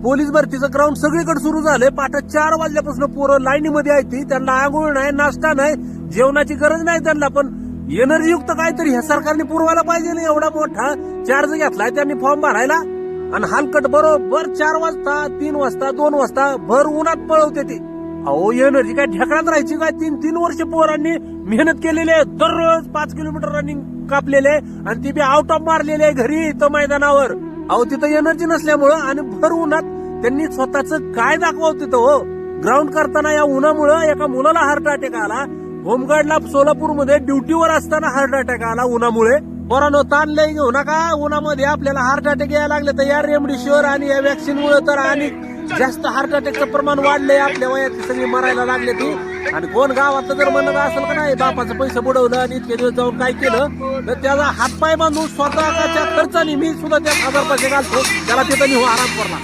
Police भरतीचं ground सगळीकडे सुरू झालंय. पहाटे 4 वाजल्यापासून पोरं लाईनीमध्ये आहेत ती. त्यांना आंघोळ नाही, नाश्ता नाही, जेवणाची गरज नाही त्यांना. पण एनर्जी युक्त काहीतरी ह्या सरकारने पुरवायला पाहिजे ना. एवढा मोठा चार्ज घेतलाय त्यांनी फॉर्म भरायला आणि हलकट बरोबर 4 वाजता, 3 वाजता, 2 वाजता भर उन्हात पळवते ती. अहो एनर्जी काय ढेकळात राहायची काय? 3 वर्ष पोरांनी मेहनत केलेली आहे. दररोज 5 किलोमीटर रनिंग कापलेले आणि ती बी आउट ऑफ मारलेली आहे घरी इथं मैदानावर. अहो तिथं एनर्जी नसल्यामुळं आणि भर उन्हात त्यांनी स्वतःच काय दाखवावं तिथं हो. ग्राउंड करताना या उन्हामुळं एका मुलाला हार्ट अटॅक आला. होमगार्डला सोलापूरमध्ये ड्युटीवर असताना हार्ट अटॅक आला उन्हामुळे. पोरांनो ताण लय घेऊ नका. उन्हामध्ये आपल्याला हार्ट अटॅक यायला लागले तर या रेमडेसिवीर आणि या व्हॅक्सिनमुळे तर आणि जास्त हार्ट अटॅकचं प्रमाण वाढलंय. आपल्या वयात सगळी मरायला लागले ती. आणि कोण गावातलं जर म्हणत असेल का नाही बापाचं पैसे बुडवलं आणि इतके दिवस जाऊन काय केलं तर त्याचा हातपाय बांधून स्वतःच्या खर्चाने मी सुद्धा त्या 1000 पैसे घालतो त्याला तिथं मी आराम करला.